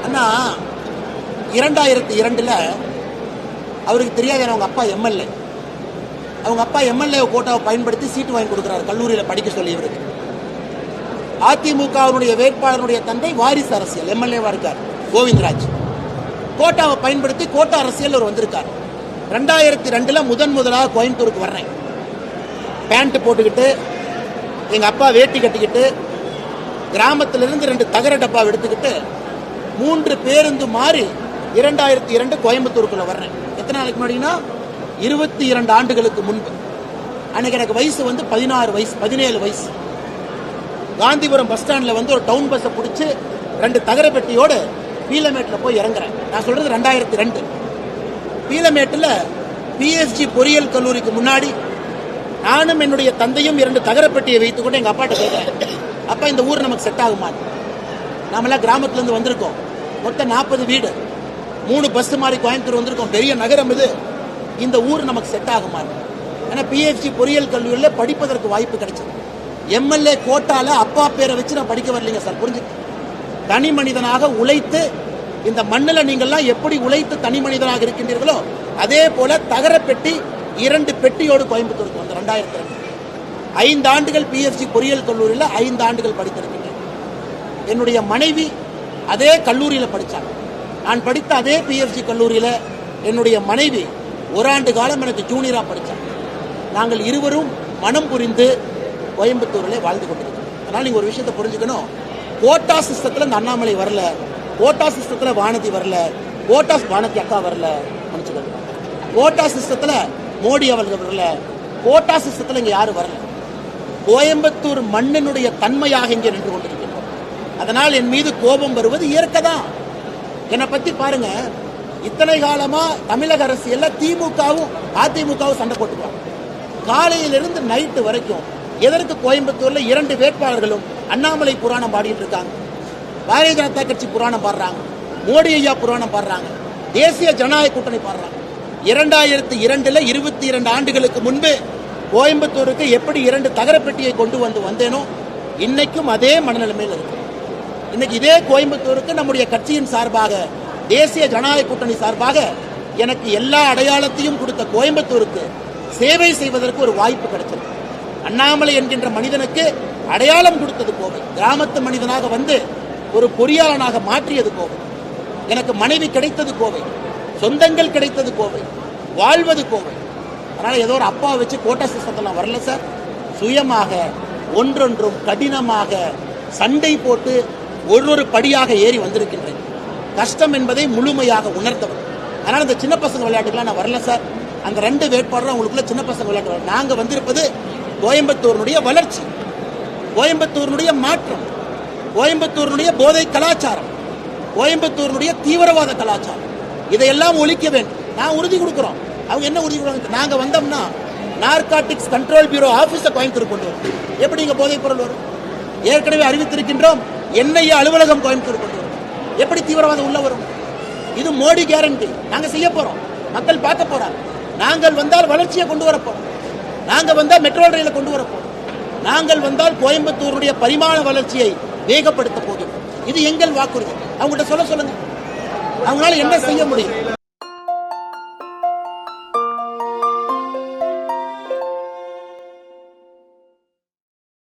அண்ணா 2002 அவருக்கு தெரியாது அவங்க அப்பா எம்எல்ஏ. அவங்க அப்பா எம்எல்ஏ கோட்டாவை பயன்படுத்தி சீட்டு வாங்கி கொடுக்குறாரு கல்லூரியில் படிக்க சொல்லி. இவருக்கு அதிமுகவினுடைய வேட்பாளருடைய தந்தை வாரிசு அரசியல் எம்எல்ஏவா இருக்கார் கோவிந்தராஜ். கோட்டாவை பயன்படுத்தி கோட்டா அரசியல் அவர் வந்திருக்கார். 2002 முதலாக கோயம்புத்தூருக்கு வர்றேன். பேண்ட் போட்டுக்கிட்டு எங்க அப்பா வேட்டி கட்டிக்கிட்டு கிராமத்திலிருந்து 2 தகர டப்பா எடுத்துக்கிட்டு 3 பேருந்து மாறி 2002 கோயம்புத்தூருக்குள்ள வர்றேன். எத்தனை நாளைக்கு முன்னாடினா 22 ஆண்டுகளுக்கு முன்பு. அன்னைக்கு எனக்கு வயசு 16 வயசு 17 வயசு. காந்திபுரம் பஸ் ஸ்டாண்ட்ல ஒரு டவுன் பஸ்ஸை பிடிச்சி 2 தகர பெட்டியோடு பீலமேட்டில் போய் இறங்குறேன். நான் சொல்றது 2002. பீலமேட்டில் பிஎஸ்ஜி பொறியியல் கல்லூரிக்கு முன்னாடி நானும் என்னுடைய தந்தையும் 2 தகரப்பெட்டியை வைத்துக்கொண்டு எங்க அப்பாட்ட கேட்கிறேன், அப்பா இந்த ஊர் நமக்கு செட் ஆகுமா? நாமெல்லாம் கிராமத்திலிருந்து வந்திருக்கோம். மொத்தம் 40 வீடு, 3 பஸ் மாறி கோயம்புத்தூர் வந்திருக்கோம். பெரிய நகரம் இது. இந்த ஊர் நமக்கு செட் ஆகுமா? ஏன்னா பிஎஸ்ஜி பொறியியல் கல்லூரியில் படிப்பதற்கு வாய்ப்பு கிடைச்சது. எம்எல்ஏ கோட்டால அப்பா பேரை வச்சு நான் படிக்க வரலைங்க சார். புரிஞ்சு, தனி மனிதனாக உழைத்து இந்த மண்ணில் நீங்கள்லாம் எப்படி உழைத்து தனி மனிதனாக இருக்கின்றீர்களோ அதே போல தகர பெட்டி 2 பெட்டியோடு கோயம்புத்தூருக்கு வந்து 2002. 5 ஆண்டுகள் பிஎஸ்ஜி பொறியியல் கல்லூரியில் 5 ஆண்டுகள் படித்திருக்கின்றேன். என்னுடைய மனைவி அதே கல்லூரியில் படித்தாங்க. நான் படித்த அதே பிஎஸ்ஜி கல்லூரியில் என்னுடைய மனைவி 1 ஆண்டு காலம் எனக்கு ஜூனியராக படித்தாங்க. நாங்கள் இருவரும் மனம் புரிந்து கோயம்புத்தூரில் வாழ்ந்து கொண்டிருக்கிறோம். அதனால் நீங்கள் ஒரு விஷயத்தை புரிஞ்சுக்கணும். கோட்டா சிஸ்டத்தில் இந்த அண்ணாமலை வரல, கோட்டா சிஸ்டத்தில் வானதி வரல, வானதி அக்கா வரல, மன்னிச்சுக்கோங்க. கோட்டா சிஸ்டத்தில் மோடி அவர்கள் வரல, கோட்டா சிஸ்டத்தில் இங்கே யாரும் வரல. கோயம்புத்தூர் மண்ணினுடைய தன்மையாக இங்கே நின்று கொண்டிருக்கிறோம். அதனால் என் மீது கோபம் வருவது இயற்கை தான். என்னை பற்றி பாருங்க, இத்தனை காலமா தமிழக அரசியல்ல திமுகவும் அதிமுகவும் சண்டை போட்டுக்குவாங்க. காலையிலிருந்து நைட்டு வரைக்கும் எதற்கு கோயம்புத்தூர்ல 2 வேட்பாளர்களும் அண்ணாமலை புராணம் பாடிட்டு இருக்காங்க, பாரதிய ஜனதா கட்சி புராணம் பாடுறாங்க, மோடி ஐயா புராணம் பாடுறாங்க, தேசிய ஜனநாயக கூட்டணி பாடுறாங்க. 2002 22 ஆண்டுகளுக்கு முன்பு கோயம்புத்தூருக்கு எப்படி 2 தகரப்பெட்டியை கொண்டு வந்தேனோ இன்னைக்கும் அதே மனநிலைமையில் இருக்கு. இன்னைக்கு இதே கோயம்புத்தூருக்கு நம்முடைய கட்சியின் சார்பாக, தேசிய ஜனநாயக கூட்டணி சார்பாக எனக்கு எல்லா அடையாளத்தையும் கொடுத்த கோயம்புத்தூருக்கு சேவை செய்வதற்கு ஒரு வாய்ப்பு கிடைச்சது. அண்ணாமலை என்கின்ற மனிதனுக்கு அடையாளம் கொடுத்தது கோவை. கிராமத்து மனிதனாக வந்து ஒரு பொறியாளனாக மாற்றியது கோவை. எனக்கு மனைவி கிடைத்தது கோவை, சொந்தங்கள் கிடைத்தது கோவை, வாழ்வது கோவை. அதனால ஏதோ ஒரு அப்பா வச்சு கோட்டா சிஸ்டத்தில் வரல சார். சுயமாக ஒன்றொன்றும் கடினமாக சண்டை போட்டு ஒரு படியாக ஏறி வந்திருக்கின்றேன். கஷ்டம் என்பதை முழுமையாக உணர்ந்தவர். அதனால இந்த சின்ன பசங்க விளையாட்டுக்கெல்லாம் நான் வரல சார். அந்த 2 வேட்பாளரும் உங்களுக்குள்ள சின்ன பசங்க விளையாட்டு. நாங்கள் வந்திருப்பது கோயம்புத்தூருடைய வளர்ச்சி, கோயம்புத்தூருடைய மாற்றம், கோயம்புத்தூருடைய போதை கலாச்சாரம், கோயம்புத்தூருடைய தீவிரவாத கலாச்சாரம், இதையெல்லாம் ஒழிக்க வேண்டும். நான் உறுதி கொடுக்குறோம். அவங்க என்ன உறுதி கொடுக்குறாங்க? நாங்க வந்தோம்னா நார்காட்டிக்ஸ் கண்ட்ரோல் பியூரோ ஆபீஸை கோயம்புத்தூர் கொண்டு வரும். எப்படி இங்க போதைப் பொருள் வரும்? ஏற்கனவே அறிவித்திருக்கின்றோம், என்ஐஏ அலுவலகம் கோயம்புத்தூர் கொண்டு வரும். எப்படி தீவிரவாதம் உள்ள வரும்? இது மோடி கேரண்டி. நாங்க செய்ய போறோம், மக்கள் பார்க்க போறாங்க. நாங்கள் வந்தால் வளர்ச்சியை கொண்டு வர போறோம். நாங்கள் வந்தால் மெட்ரோ ரயில கொண்டு வர போறோம். நாங்கள் வந்தால் கோயம்புத்தூருடைய பரிமாண வளர்ச்சியை வேகப்படுத்த போகிறோம். இது எங்கள் வாக்குறுதி. அவங்கள்ட்ட சொல்லுங்க, அவங்களால என்ன செய்ய முடியும்?